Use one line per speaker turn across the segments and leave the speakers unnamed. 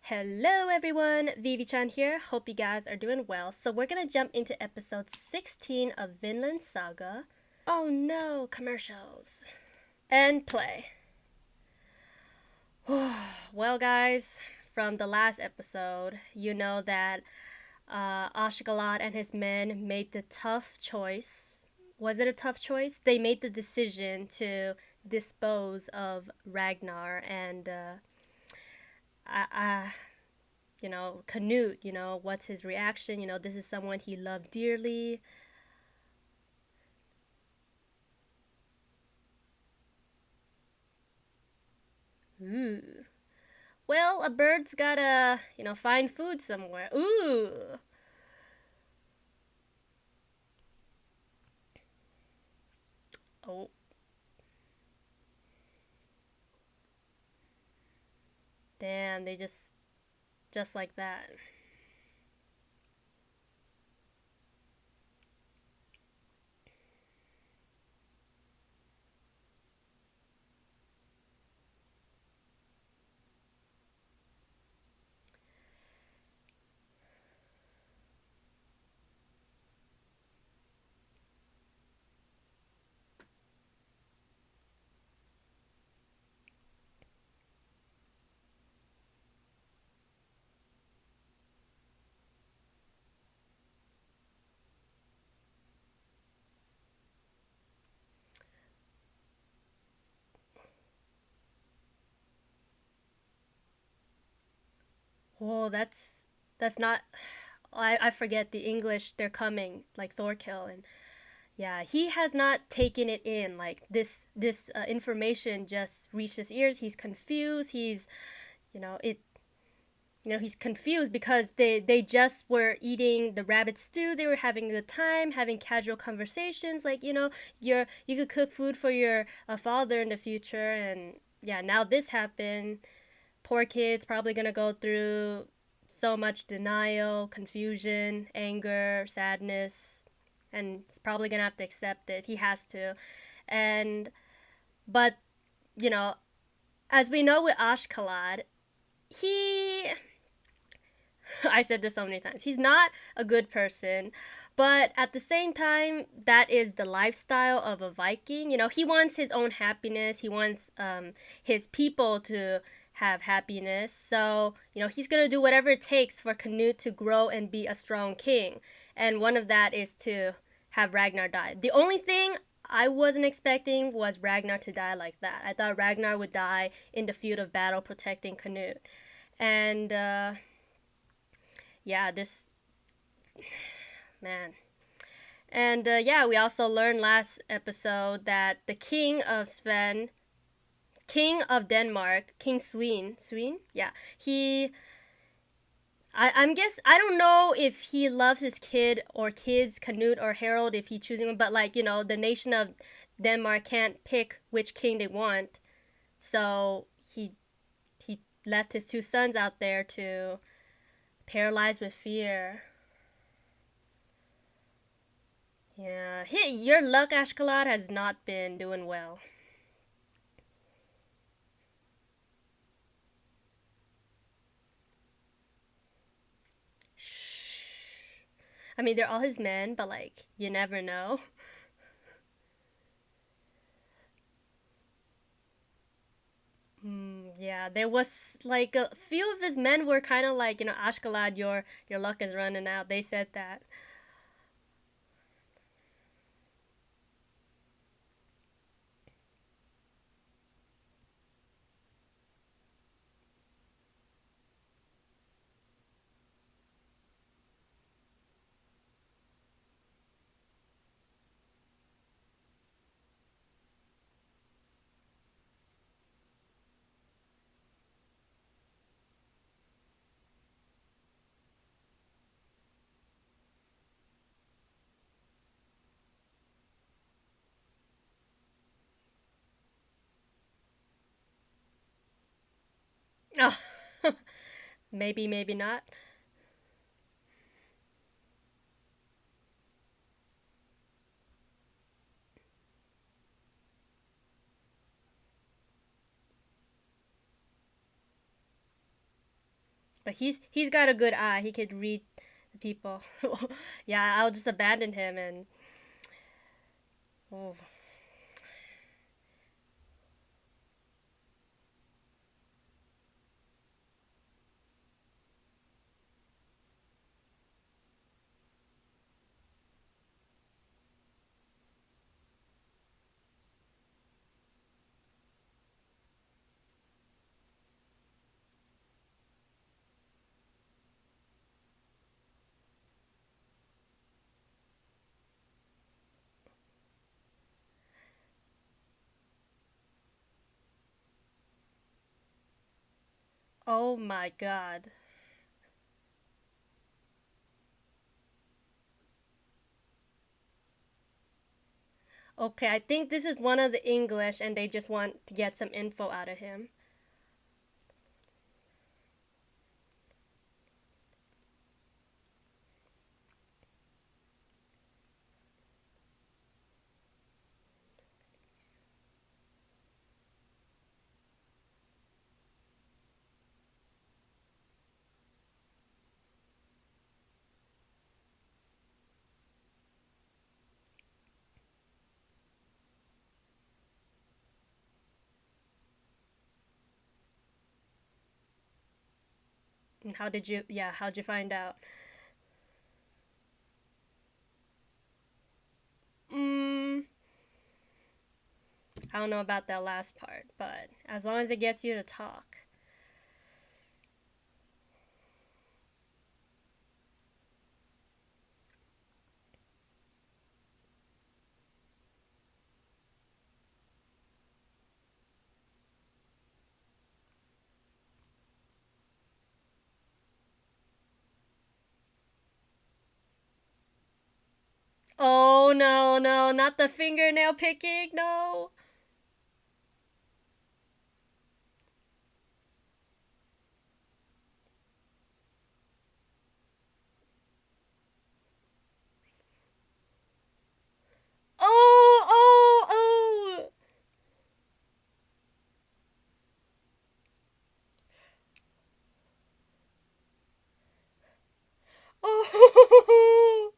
Hello everyone, Vivi-chan here. Hope you guys are doing well. So we're gonna jump into episode 16 of Vinland Saga. Oh no, commercials. And play. Well guys, from the last episode, you know that Ashgalad and his men made the tough choice. Was it a tough choice? They made the decision to dispose of Ragnar and I Canute, what's his reaction? This is someone he loved dearly. Ooh. Well, a bird's gotta, find food somewhere. Ooh. Oh, damn, they just like that. Oh, that's not I forget the English, they're coming, like Thorkill, and yeah, he has not taken it in. Like this information just reached his ears. He's confused. You know, it he's confused because they just were eating the rabbit stew. They were having a good time, having casual conversations, like you could cook food for your father in the future. And yeah, now this happened. Poor kid's probably gonna go through so much denial, confusion, anger, sadness, and he's probably gonna have to accept it. He has to. And but you know as we know with Ashkalad, he I said this so many times. He's not a good person, but at the same time, that is the lifestyle of a Viking. He wants his own happiness. He wants his people to have happiness. So, he's going to do whatever it takes for Canute to grow and be a strong king. And one of that is to have Ragnar die. The only thing I wasn't expecting was Ragnar to die like that. I thought Ragnar would die in the field of battle protecting Canute. And yeah, this man. And yeah, we also learned last episode that the king of King of Denmark, King Sween, yeah, I'm guess I don't know if he loves his kid or kids, Canute or Harold, if he choosing them, but like the nation of Denmark can't pick which king they want, so he left his two sons out there to paralyze with fear. Yeah, your luck, Ashkalad, has not been doing well. Shh. I mean, they're all his men, but like, you never know. Yeah, there was like a few of his men were kind of like, Ashkalad, your luck is running out. They said that. Oh, maybe, maybe not. But he's got a good eye. He could read the people. Yeah, I'll just abandon him and oh. Oh my god. Okay, I think this is one of the English and they just want to get some info out of him. And how did you yeah, how'd you find out? Mm, I don't know about that last part, but as long as it gets you to talk. Oh no, no, not the fingernail picking, no. Oh, oh, oh. Oh.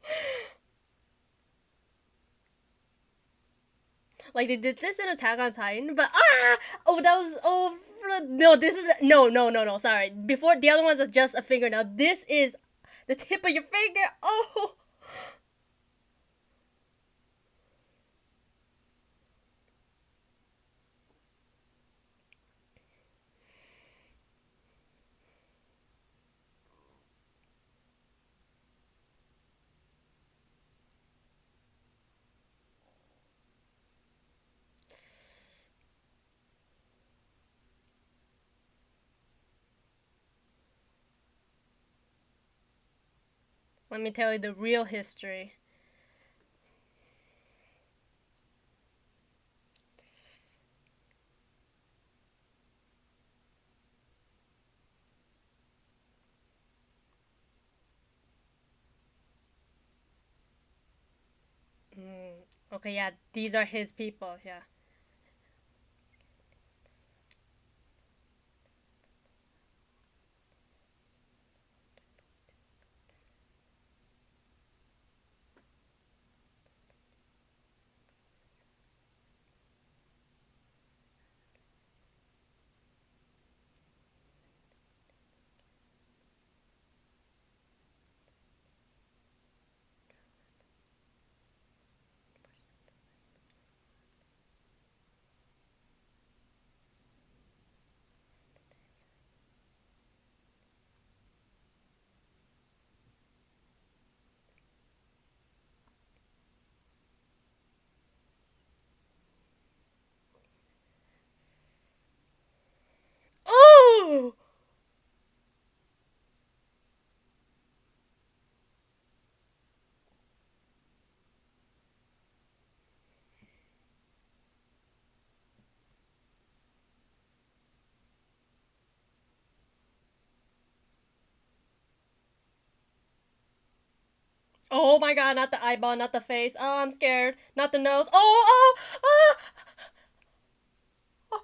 Like they did this in Attack on Titan, but oh that was oh no this is no no no no sorry before the other ones are just a fingernail. This is the tip of your finger. Oh, let me tell you the real history. Mm, okay, yeah, these are his people. Yeah. Oh. Oh my god, not the eyeball, not the face. Oh, I'm scared. Not the nose. Oh, oh, ah,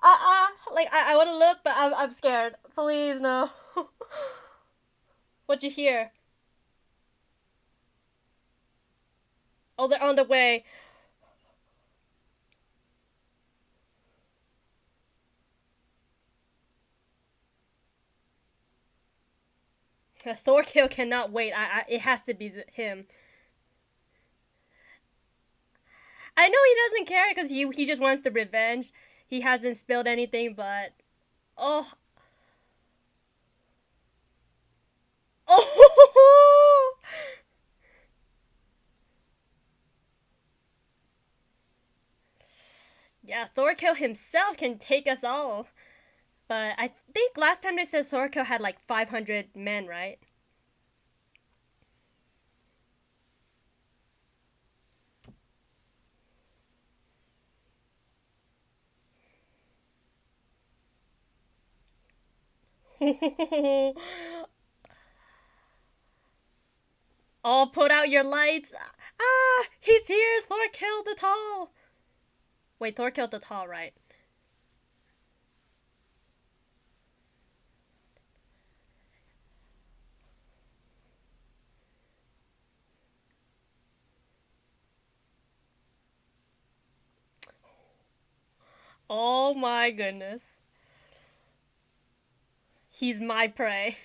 ah, ah. Like I want to look, but I'm scared. Please no. What'd you hear? Oh, they're on the way. Thorkill cannot wait. It has to be him. I know he doesn't care because he just wants the revenge. He hasn't spilled anything, but oh oh yeah. Thorkill himself can take us all. But I think last time they said Thorkill had like 500 men, right? All put out your lights. Ah, he's here. Thorkill the Tall. Wait, Thorkill the Tall, right? Oh my goodness. He's my prey.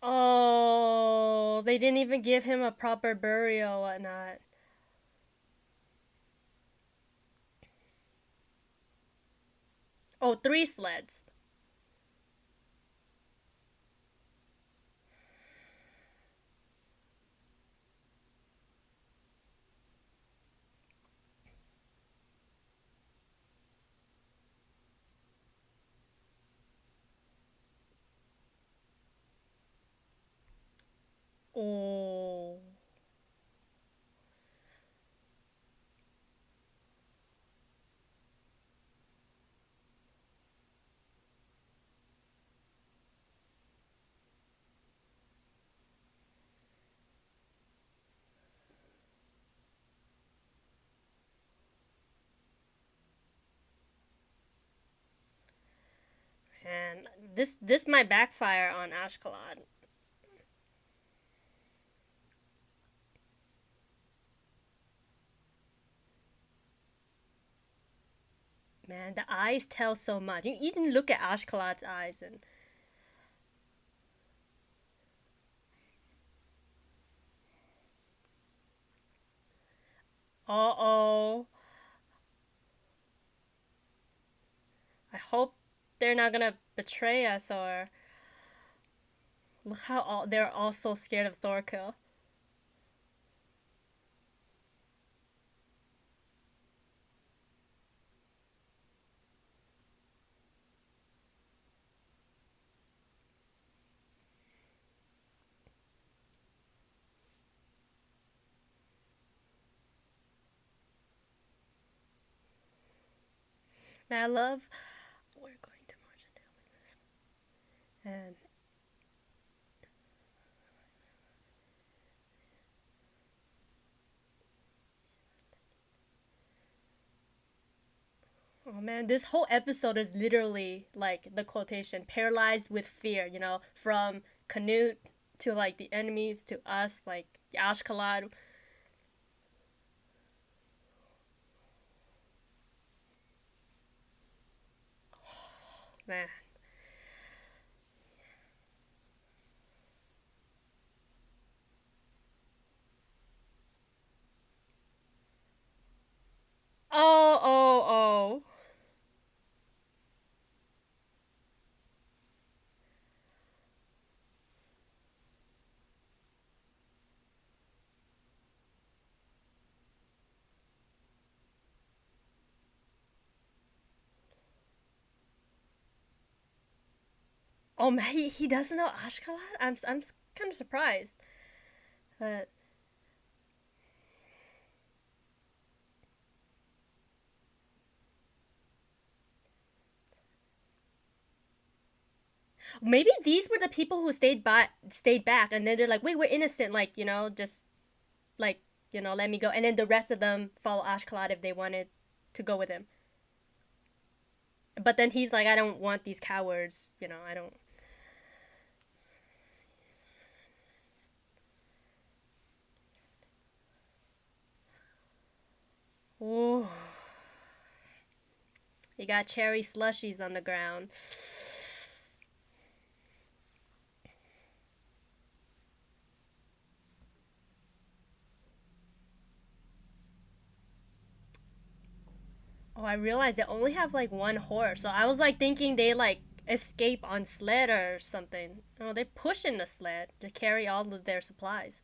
Oh, they didn't even give him a proper burial, whatnot. Oh, three sleds. Oh. And this might backfire on Ashkelon. Man, the eyes tell so much. You can look at Ashkelon's eyes and uh-oh. I hope they're not gonna betray us or look how they're all so scared of Thorkill. And I love we're going to march and oh man, this whole episode is literally like the quotation paralyzed with fear, from Canute to like the enemies to us, like Ashkalad. Man. Oh, oh, oh. Oh man, he doesn't know Ashkalad? I'm kind of surprised. But Maybe these were the people who stayed back, and then they're like, "Wait, we're innocent. Like, just like, let me go." And then the rest of them follow Ashkalad if they wanted to go with him. But then he's like, "I don't want these cowards. I don't." Ooh, you got cherry slushies on the ground. Oh, I realized they only have like one horse, so I was like thinking they like escape on sled or something. Oh, they're pushing the sled to carry all of their supplies.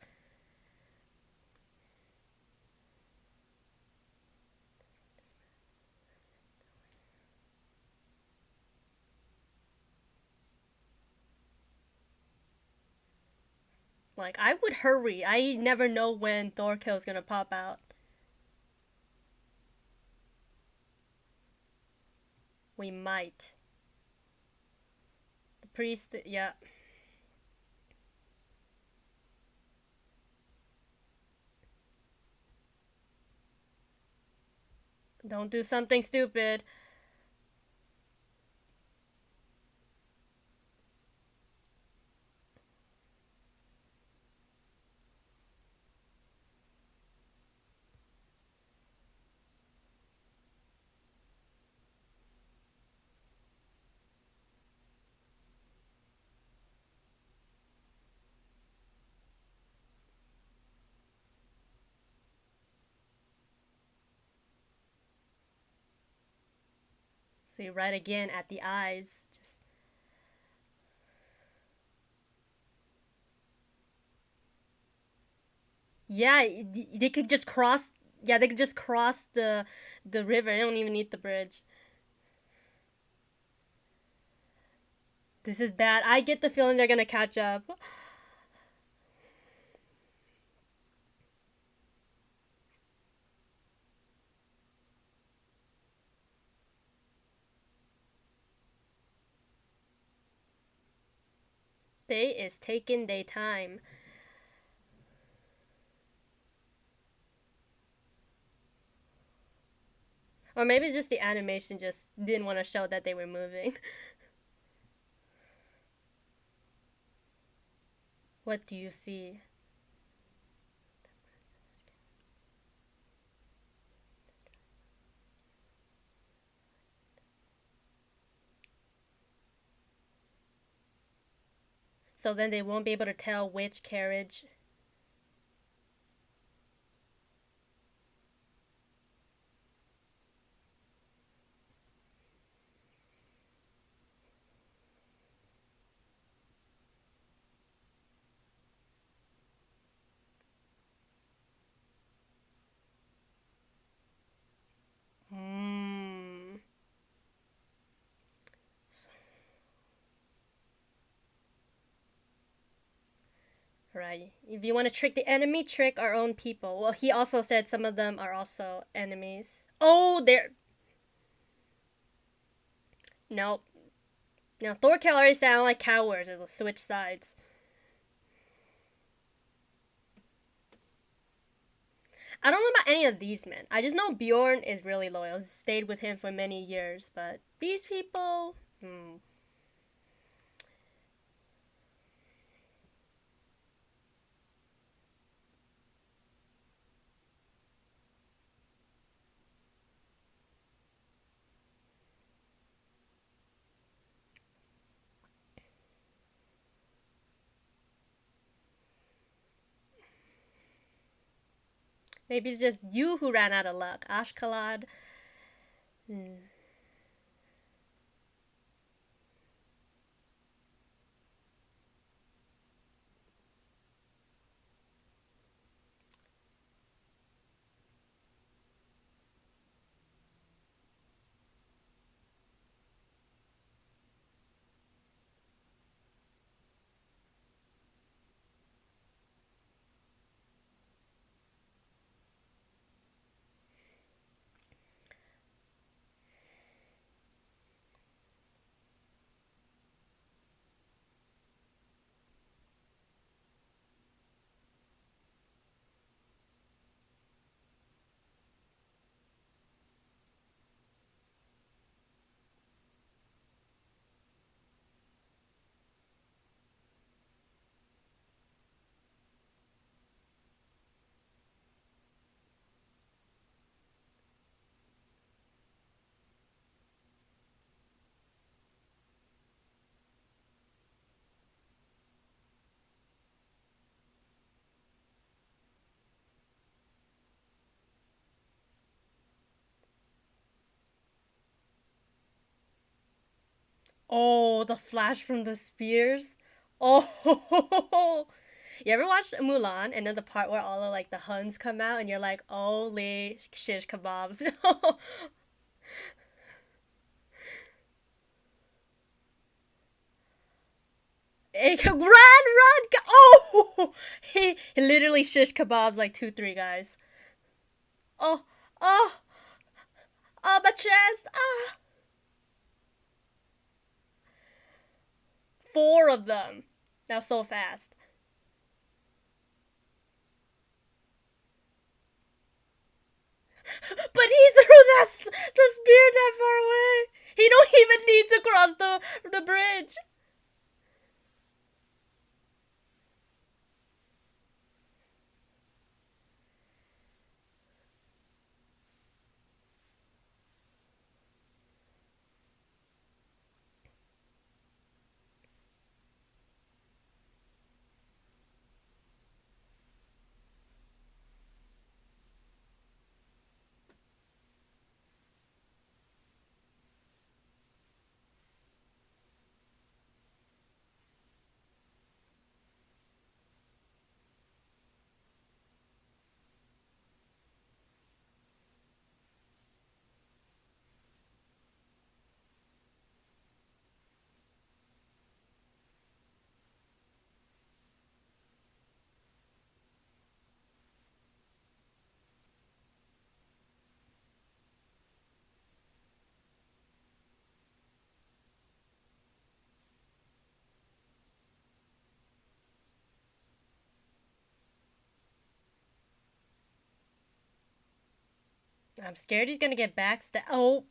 Like, I would hurry. I never know when Thorkill's gonna pop out. We might. The priest, yeah. Don't do something stupid. See, right again at the eyes. Just yeah, they could just cross. Yeah, they could just cross the river. They don't even need the bridge. This is bad. I get the feeling they're gonna catch up. They is taking their time. Or maybe just the animation just didn't want to show that they were moving. What do you see? So then they won't be able to tell which carriage. Hmm. Right. If you want to trick the enemy, trick our own people. Well, he also said some of them are also enemies. Oh, they're. Nope. No, Thorkel already sound like cowards. It'll switch sides. I don't know about any of these men. I just know Bjorn is really loyal. He's stayed with him for many years. But these people. Hmm. Maybe it's just you who ran out of luck. Ashkalad. Hmm. Oh, the flash from the spears. Oh, you ever watched Mulan and then the part where all of like the Huns come out and you're like, holy shish kebabs. Run, run! Oh, he literally shish kebabs like 2, 3 guys. Oh, oh, oh, my chest! Ah, 4 of them. Now so fast. But he threw the spear that far away. He don't even need to cross the bridge. I'm scared he's gonna get backstabbed. Oh,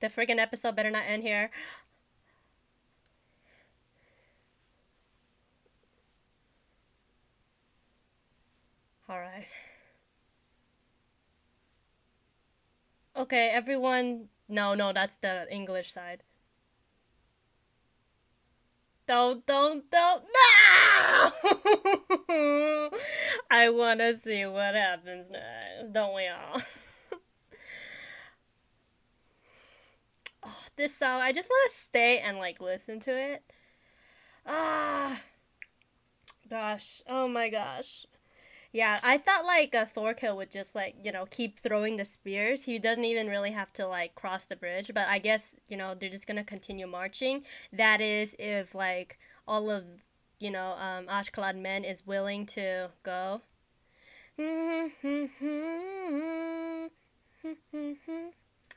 the freaking episode better not end here. All right. Okay, everyone. No, no, that's the English side. Don't. No! I want to see what happens next. Don't we all? Oh, this song, I just want to stay and like listen to it. Ah, gosh. Oh my gosh. Yeah, I thought like Thorkill would just like, keep throwing the spears. He doesn't even really have to like cross the bridge, but I guess, they're just gonna continue marching. That is if like all of, Ashkelon men is willing to go.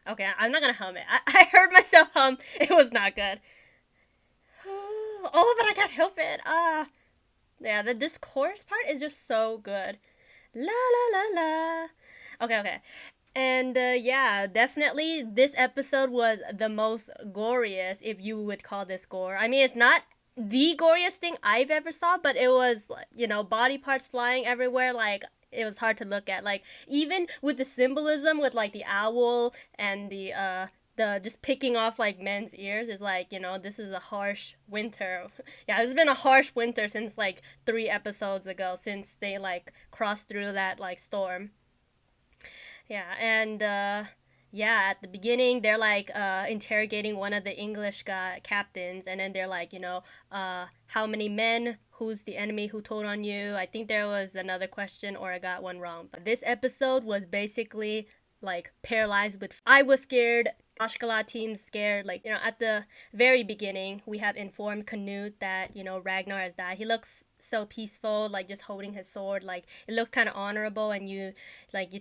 Okay, I'm not gonna hum it. I heard myself hum. It was not good. Oh, but I can't help it. Yeah, this chorus part is just so good. La la la la. Okay, okay. And yeah, definitely this episode was the most goriest, if you would call this gore. I mean, it's not the goriest thing I've ever saw, but it was, body parts flying everywhere. Like, it was hard to look at. Like, even with the symbolism with, like, the owl and the just picking off like men's ears is like, this is a harsh winter. Yeah, it's been a harsh winter since like 3 episodes ago, since they like crossed through that like storm. Yeah, and yeah, at the beginning they're like interrogating one of the English captains, and then they're like, how many men? Who's the enemy? Who told on you? I think there was another question, or I got one wrong. But this episode was basically like paralyzed with. I was scared. Ashkala team's scared. Like, at the very beginning, we have informed Canute that, Ragnar has died. He looks so peaceful, like just holding his sword. Like, it looks kind of honorable, and you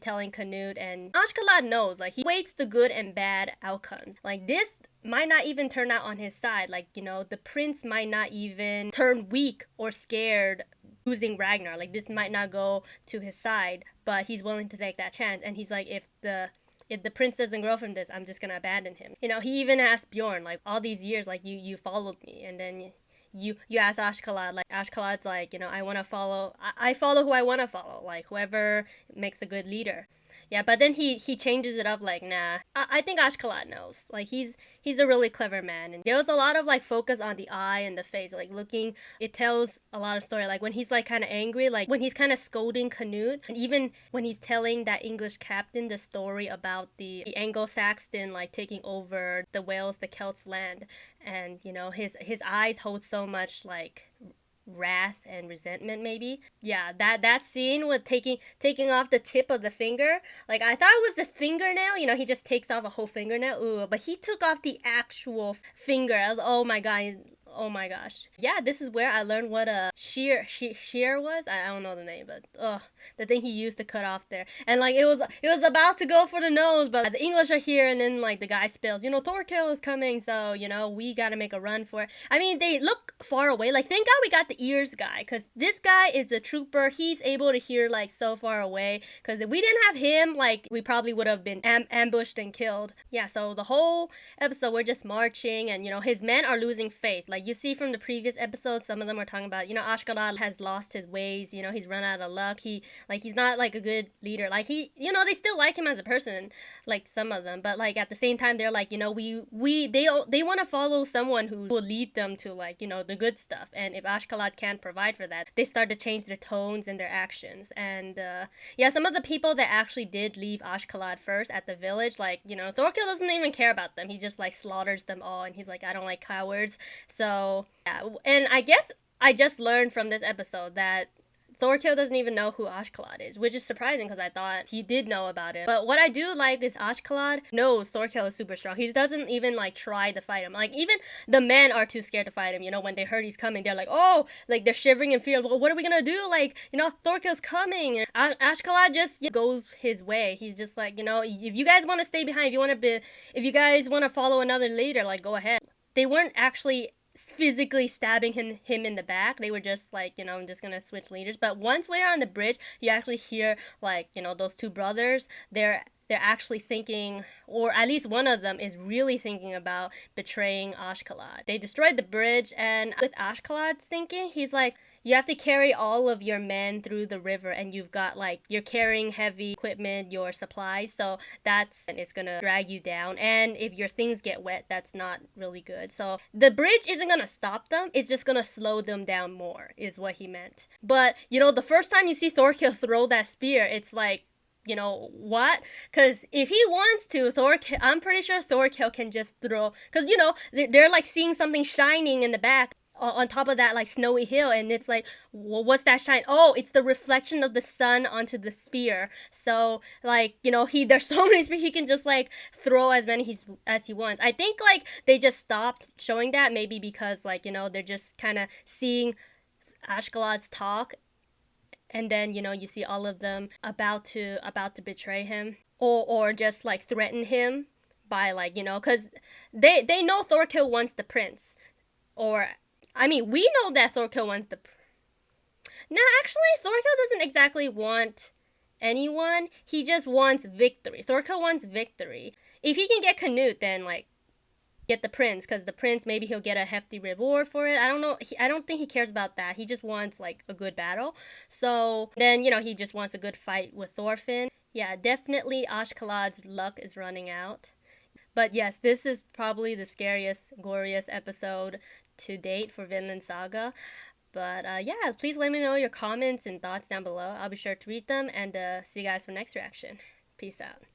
telling Canute, and Ashkala knows, like, he weighs the good and bad outcomes. Like, this might not even turn out on his side. Like, the prince might not even turn weak or scared losing Ragnar. Like, this might not go to his side, but he's willing to take that chance. And he's like, if the prince doesn't grow from this, I'm just gonna abandon him. He even asked Bjorn, like, all these years, like, you followed me, and then you ask Ashkalad, like Ashkalad's like, I want to follow, I follow who I want to follow, like whoever makes a good leader. Yeah, but then he changes it up like, nah. I think Ashkalad knows. Like he's a really clever man, and there was a lot of like focus on the eye and the face, like looking. It tells a lot of story. Like when he's like kind of angry, like when he's kind of scolding Canute, and even when he's telling that English captain the story about the Anglo-Saxon like taking over the Wales, the Celts land, and his eyes hold so much like wrath and resentment, maybe. Yeah, that scene with taking off the tip of the finger, like I thought it was the fingernail. He just takes off a whole fingernail. Ooh, but he took off the actual finger. I was, oh my god. Oh my gosh. Yeah, this is where I learned what a shear was. I don't know the name, but the thing he used to cut off there. And like it was about to go for the nose, but the English are here, and then like the guy spills, Thorkill is coming, so we gotta make a run for it. I mean, they look far away. Like thank God we got the ears guy, because this guy is a trooper. He's able to hear like so far away, because if we didn't have him, like we probably would have been ambushed and killed. Yeah, so the whole episode we're just marching, and his men are losing faith. Like you see from the previous episodes, some of them are talking about, Ashgalad has lost his ways, he's run out of luck, he's not like a good leader, like they still like him as a person, like some of them, but like at the same time they're like, they want to follow someone who will lead them to like, the good stuff, and if Ashgalad can't provide for that, they start to change their tones and their actions. And yeah, some of the people that actually did leave Ashgalad first at the village, like, Thorkill doesn't even care about them, he just like slaughters them all, and he's like, I don't like cowards. So yeah, and I guess I just learned from this episode that Thorkill doesn't even know who Ashkalad is, which is surprising because I thought he did know about it. But what I do like is Ashkalad knows Thorkill is super strong. He doesn't even like try to fight him. Like even the men are too scared to fight him. When they heard he's coming, they're like, oh, like they're shivering in fear. Well, what are we gonna do? Like, Thorkill's coming. And Ashkalad just goes his way. He's just like, if you guys want to stay behind, if you guys want to follow another leader, like go ahead. They weren't actually physically stabbing him in the back. They were just like, I'm just gonna switch leaders. But once we're on the bridge, you actually hear like, those two brothers, they're actually thinking, or at least one of them is really thinking about betraying Ashkalad. They destroyed the bridge, and with Ashkalad's thinking, he's like, you have to carry all of your men through the river, and you've got like, you're carrying heavy equipment, your supplies, so it's gonna drag you down, and if your things get wet, that's not really good. So the bridge isn't gonna stop them, it's just gonna slow them down more, is what he meant. But the first time you see Thorkill throw that spear, it's like, what? Because if he wants to, I'm pretty sure Thorkill can just throw, because they're like seeing something shining in the back on top of that like snowy hill, and it's like, well, what's that shine? Oh, it's the reflection of the sun onto the spear. So like, there's so many spears, he can just like throw as many as he wants. I think like they just stopped showing that, maybe because like, they're just kind of seeing Ashgalad's talk, and then you see all of them about to betray him, or just like threaten him by like, because they know Thorkill wants the prince, or I mean, we know that Thorkill wants no, actually, Thorkill doesn't exactly want anyone. He just wants victory. Thorkill wants victory. If he can get Canute, then like get the prince, because the prince, maybe he'll get a hefty reward for it. I don't know. I don't think he cares about that. He just wants like a good battle. So then he just wants a good fight with Thorfinn. Yeah, definitely Ashkalad's luck is running out. But yes, this is probably the scariest, goriest episode to date for Vinland Saga. But yeah, please let me know your comments and thoughts down below. I'll be sure to read them, and see you guys for next reaction. Peace out.